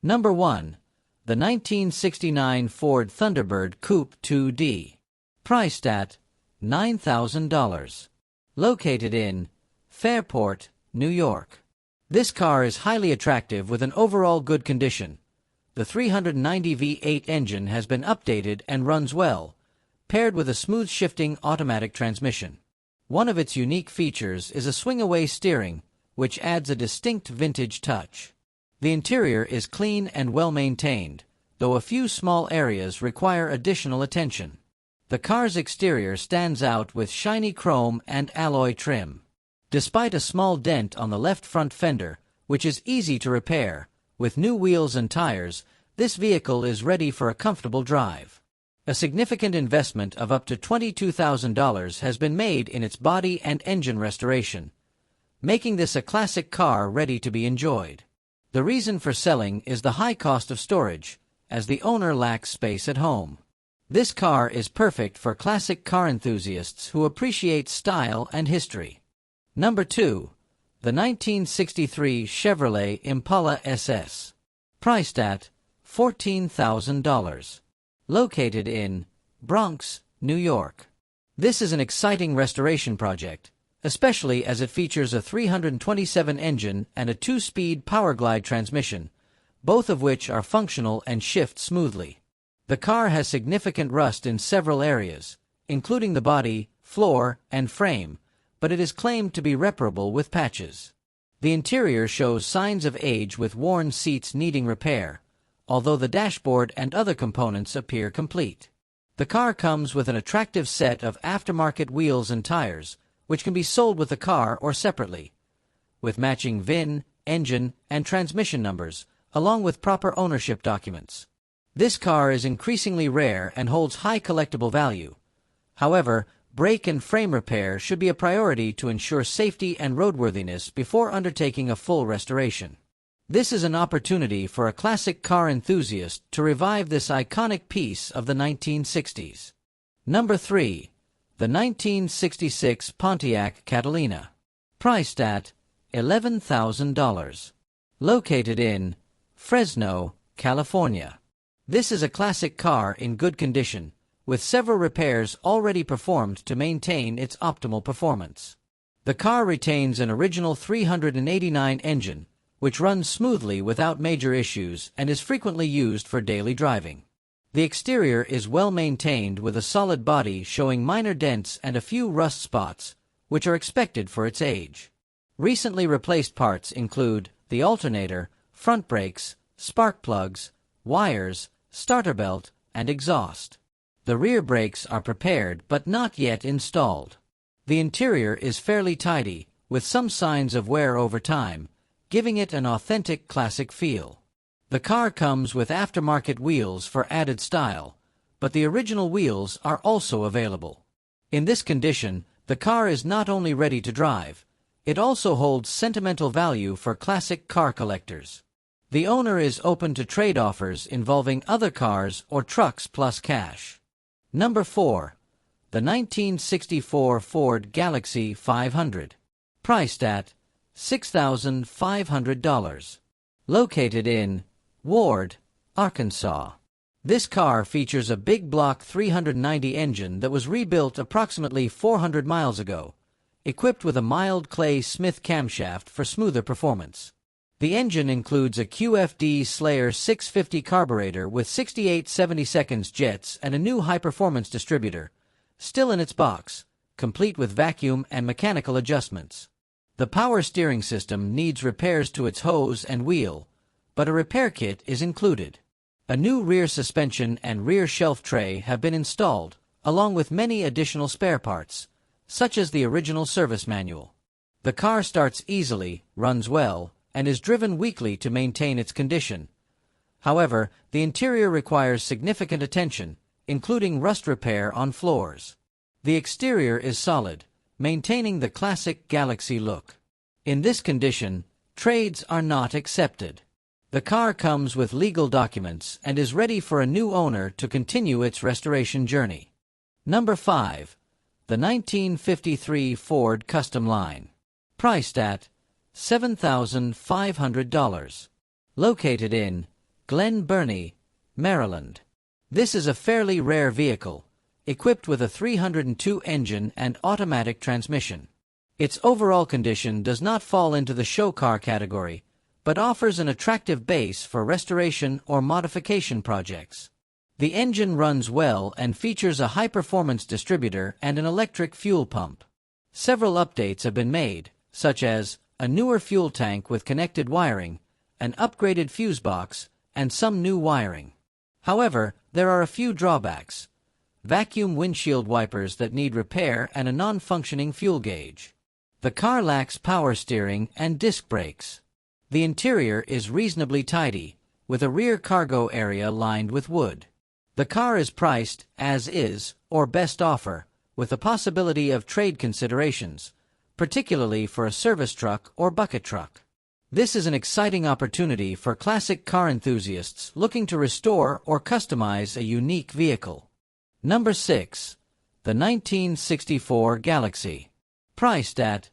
Number 1. The 1969 Ford Thunderbird Coupe 2D. Priced at $9,000. Located in Fairport, New York. This car is highly attractive with an overall good condition. The 390 V8 engine has been updated and runs well, paired with a smooth shifting automatic transmission. One of its unique features is a swing-away steering, which adds a distinct vintage touch. The interior is clean and well-maintained, though a few small areas require additional attention. The car's exterior stands out with shiny chrome and alloy trim. Despite a small dent on the left front fender, which is easy to repair, with new wheels and tires, this vehicle is ready for a comfortable drive. A significant investment of up to $22,000 has been made in its body and engine restoration, making this a classic car ready to be enjoyed. The reason for selling is the high cost of storage, as the owner lacks space at home. This car is perfect for classic car enthusiasts who appreciate style and history. Number 2. The 1963 Chevrolet Impala SS. Priced at $14,000. Located in Bronx, New York. This is an exciting restoration project, especially as it features a 327 engine and a 2-speed Powerglide transmission, both of which are functional and shift smoothly. The car has significant rust in several areas, including the body, floor, and frame, but it is claimed to be reparable with patches. The interior shows signs of age with worn seats needing repair, although the dashboard and other components appear complete. The car comes with an attractive set of aftermarket wheels and tires, which can be sold with the car or separately, with matching VIN, engine, and transmission numbers, along with proper ownership documents. This car is increasingly rare and holds high collectible value. However, brake and frame repair should be a priority to ensure safety and roadworthiness before undertaking a full restoration. This is an opportunity for a classic car enthusiast to revive this iconic piece of the 1960s. Number 3. The 1966 Pontiac Catalina. Priced at $11,000. Located in Fresno, California. This is a classic car in good condition, with several repairs already performed to maintain its optimal performance. The car retains an original 389 engine, which runs smoothly without major issues and is frequently used for daily driving. The exterior is well maintained with a solid body showing minor dents and a few rust spots, which are expected for its age. Recently replaced parts include the alternator, front brakes, spark plugs, wires, starter belt, and exhaust. The rear brakes are prepared but not yet installed. The interior is fairly tidy, with some signs of wear over time, giving it an authentic classic feel. The car comes with aftermarket wheels for added style, but the original wheels are also available. In this condition, the car is not only ready to drive, it also holds sentimental value for classic car collectors. The owner is open to trade offers involving other cars or trucks plus cash. Number 4. The 1964 Ford Galaxy 500. Priced at $6,500. Located in Ward, Arkansas. This car features a big block 390 engine that was rebuilt approximately 400 miles ago, equipped with a mild clay Smith camshaft for smoother performance. The engine includes a QFD Slayer 650 carburetor with 68/72 jets and a new high-performance distributor, still in its box, complete with vacuum and mechanical adjustments. The power steering system needs repairs to its hose and wheel, but a repair kit is included. A new rear suspension and rear shelf tray have been installed, along with many additional spare parts, such as the original service manual. The car starts easily, runs well, and is driven weekly to maintain its condition. However, the interior requires significant attention, including rust repair on floors. The exterior is solid, maintaining the classic Galaxy look. In this condition, trades are not accepted. The car comes with legal documents and is ready for a new owner to continue its restoration journey. Number 5. The 1953 Ford Custom Line. Priced at $7,500. Located in Glen Burnie, Maryland. This is a fairly rare vehicle, equipped with a 302 engine and automatic transmission. Its overall condition does not fall into the show car category, but offers an attractive base for restoration or modification projects. The engine runs well and features a high-performance distributor and an electric fuel pump. Several updates have been made, such as a newer fuel tank with connected wiring, an upgraded fuse box, and some new wiring. However, there are a few drawbacks: vacuum windshield wipers that need repair and a non-functioning fuel gauge. The car lacks power steering and disc brakes. The interior is reasonably tidy, with a rear cargo area lined with wood. The car is priced as is, or best offer, with the possibility of trade considerations, particularly for a service truck or bucket truck. This is an exciting opportunity for classic car enthusiasts looking to restore or customize a unique vehicle. Number 6. The 1964 Galaxy. Priced at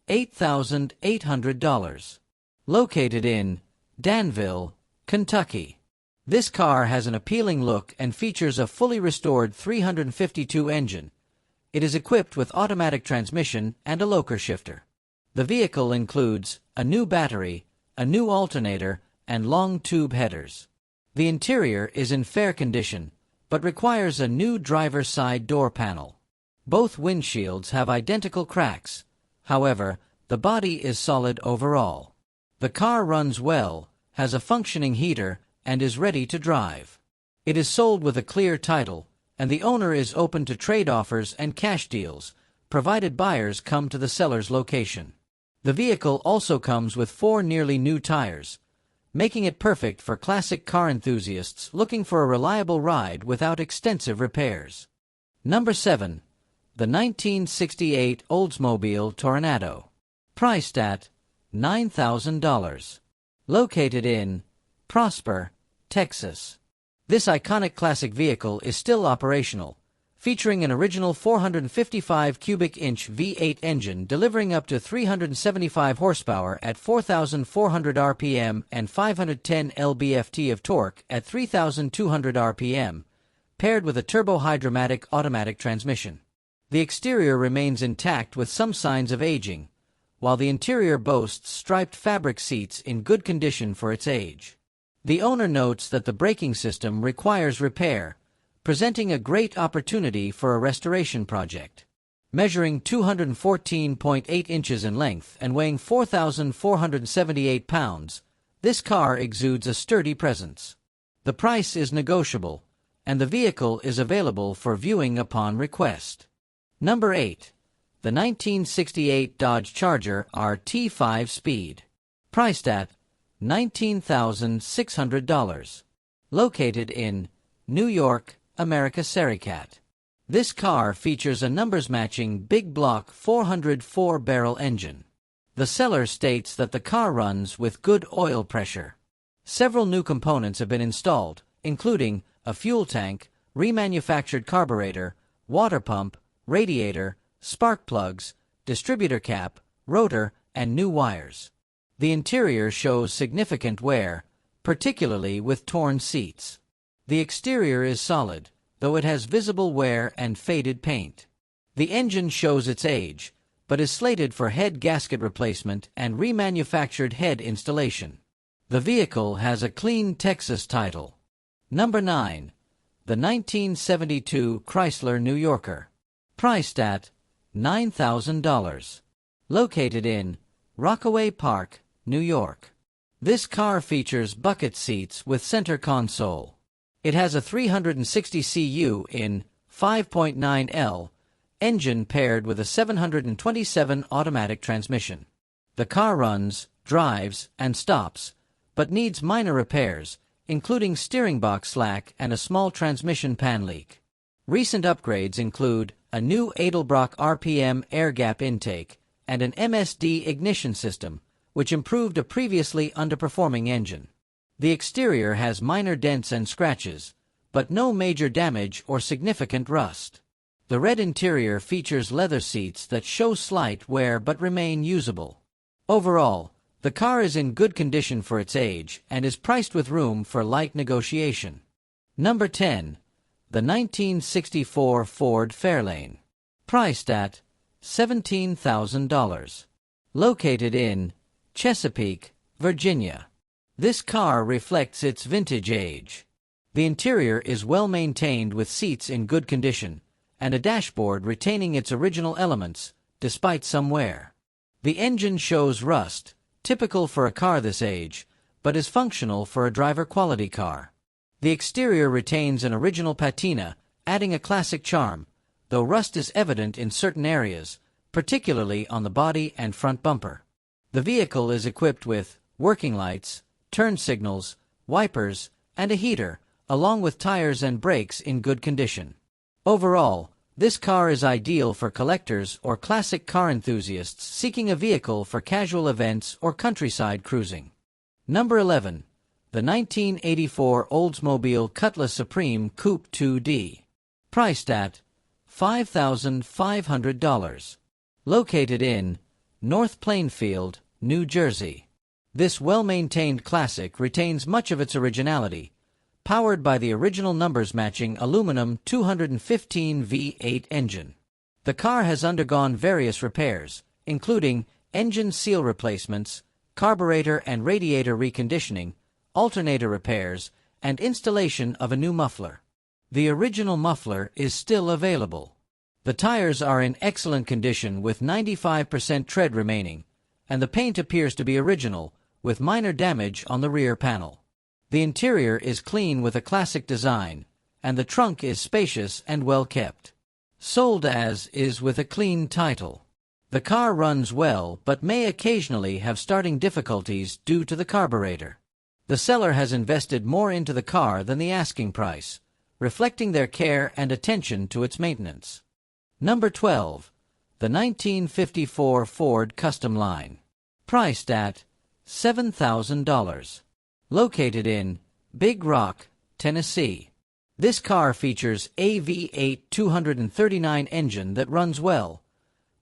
$8,800. Located in Danville, Kentucky. This car has an appealing look and features a fully restored 352 engine. It is equipped with automatic transmission and a locker shifter. The vehicle includes a new battery, a new alternator, and long tube headers. The interior is in fair condition, but requires a new driver's side door panel. Both windshields have identical cracks. However, the body is solid overall. The car runs well, has a functioning heater, and is ready to drive. It is sold with a clear title, and the owner is open to trade offers and cash deals, provided buyers come to the seller's location. The vehicle also comes with 4 nearly new tires, making it perfect for classic car enthusiasts looking for a reliable ride without extensive repairs. Number 7. The 1968 Oldsmobile Toronado. Priced at $9,000. Located in Prosper, Texas. This iconic classic vehicle is still operational, featuring an original 455 cubic inch V8 engine delivering up to 375 horsepower at 4,400 RPM and 510 lb-ft of torque at 3,200 RPM, paired with a turbo-hydromatic automatic transmission. The exterior remains intact with some signs of aging, while the interior boasts striped fabric seats in good condition for its age. The owner notes that the braking system requires repair, presenting a great opportunity for a restoration project. Measuring 214.8 inches in length and weighing 4,478 pounds, this car exudes a sturdy presence. The price is negotiable, and the vehicle is available for viewing upon request. Number 8. The 1968 Dodge Charger RT5 Speed. Priced at $19,600. Located in New York, America. Sericat. This car features a numbers-matching big block 404-barrel engine. The seller states that the car runs with good oil pressure. Several new components have been installed, including a fuel tank, remanufactured carburetor, water pump, radiator, spark plugs, distributor cap, rotor, and new wires. The interior shows significant wear, particularly with torn seats. The exterior is solid, though it has visible wear and faded paint. The engine shows its age, but is slated for head gasket replacement and remanufactured head installation. The vehicle has a clean Texas title. Number 9. The 1972 Chrysler New Yorker. Priced at $9,000. Located in Rockaway Park, New York. This car features bucket seats with center console. It has a 360 cu in 5.9L engine paired with a 727 automatic transmission. The car runs, drives, and stops, but needs minor repairs, including steering box slack and a small transmission pan leak. Recent upgrades include a new Edelbrock RPM air gap intake and an MSD ignition system, which improved a previously underperforming engine. The exterior has minor dents and scratches, but no major damage or significant rust. The red interior features leather seats that show slight wear but remain usable. Overall, The car is in good condition for its age and is priced with room for light negotiation. Number 10. The 1964 Ford Fairlane. Priced at $17,000. Located in Chesapeake, Virginia. This car reflects its vintage age. The interior is well maintained with seats in good condition and a dashboard retaining its original elements despite some wear. The engine shows rust, typical for a car this age, but is functional for a driver-quality car. The exterior retains an original patina, adding a classic charm, though rust is evident in certain areas, particularly on the body and front bumper. The vehicle is equipped with working lights, turn signals, wipers, and a heater, along with tires and brakes in good condition. Overall, this car is ideal for collectors or classic car enthusiasts seeking a vehicle for casual events or countryside cruising. Number 11. The 1984 Oldsmobile Cutlass Supreme Coupe 2D. Priced at $5,500. Located in North Plainfield, New Jersey. This well-maintained classic retains much of its originality, powered by the original numbers-matching aluminum 215 V8 engine. The car has undergone various repairs, including engine seal replacements, carburetor and radiator reconditioning, alternator repairs, and installation of a new muffler. The original muffler is still available. The tires are in excellent condition with 95% tread remaining, and the paint appears to be original, with minor damage on the rear panel. The interior is clean with a classic design, and the trunk is spacious and well kept. Sold as is with a clean title. The car runs well but may occasionally have starting difficulties due to the carburetor. The seller has invested more into the car than the asking price, reflecting their care and attention to its maintenance. Number 12. The 1954 Ford Custom Line. Priced at $7,000. Located in Big Rock, Tennessee. This car features a V8 239 engine that runs well,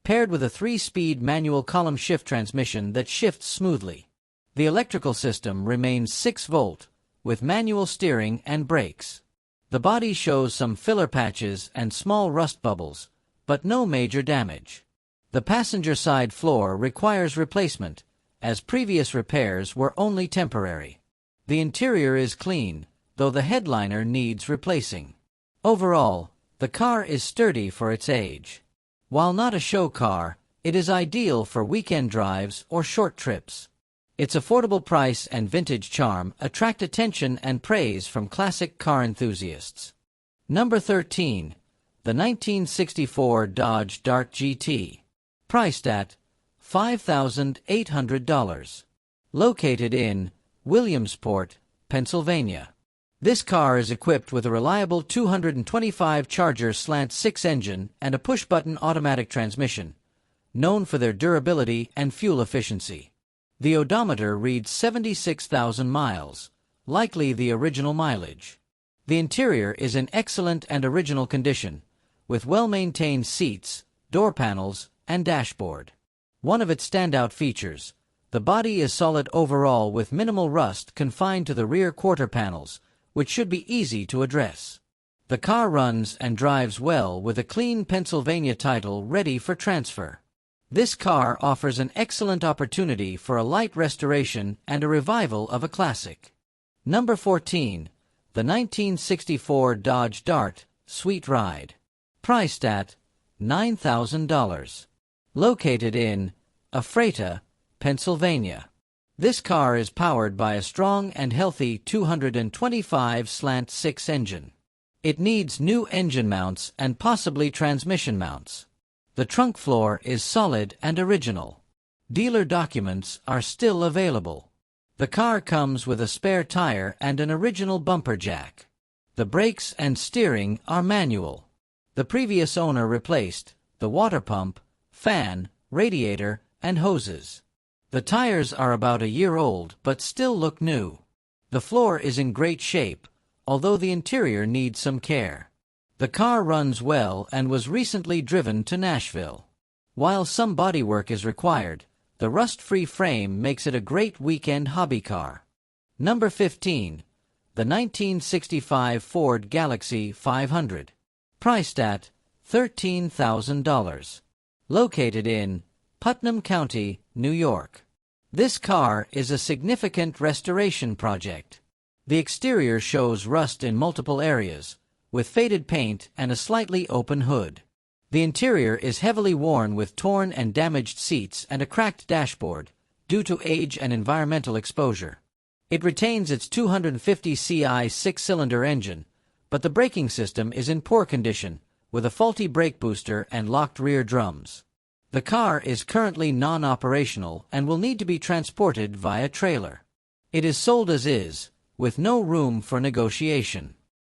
paired with a 3-speed manual column shift transmission that shifts smoothly. The electrical system remains 6-volt, with manual steering and brakes. The body shows some filler patches and small rust bubbles, but no major damage. The passenger side floor requires replacement, as previous repairs were only temporary. The interior is clean, though the headliner needs replacing. Overall, the car is sturdy for its age. While not a show car, it is ideal for weekend drives or short trips. Its affordable price and vintage charm attract attention and praise from classic car enthusiasts. Number 13. The 1964 Dodge Dart GT. Priced at $5,800. Located in Williamsport, Pennsylvania. This car is equipped with a reliable 225 Charger Slant 6 engine and a push-button automatic transmission, known for their durability and fuel efficiency. The odometer reads 76,000 miles, likely the original mileage. The interior is in excellent and original condition, with well-maintained seats, door panels, and dashboard. One of its standout features, the body is solid overall with minimal rust confined to the rear quarter panels, which should be easy to address. The car runs and drives well with a clean Pennsylvania title ready for transfer. This car offers an excellent opportunity for a light restoration and a revival of a classic. Number 14. The 1964 Dodge Dart Sweet Ride. Priced at $9,000. Located in Ephrata, Pennsylvania. This car is powered by a strong and healthy 225 Slant 6 engine. It needs new engine mounts and possibly transmission mounts. The trunk floor is solid and original. Dealer documents are still available. The car comes with a spare tire and an original bumper jack. The brakes and steering are manual. The previous owner replaced the water pump, fan, radiator, and hoses. The tires are about a year old but still look new. The floor is in great shape, although the interior needs some care. The car runs well and was recently driven to Nashville. While some bodywork is required, The rust-free frame makes it a great weekend hobby car. Number 15. The 1965 Ford Galaxy 500. Priced at $13,000. Located in Putnam County, New York. This car is a significant restoration project. The exterior shows rust in multiple areas, with faded paint and a slightly open hood. The interior is heavily worn with torn and damaged seats and a cracked dashboard, due to age and environmental exposure. It retains its 250 CI six-cylinder engine, but the braking system is in poor condition, with a faulty brake booster and locked rear drums. The car is currently non-operational and will need to be transported via trailer. It is sold as is, with no room for negotiation.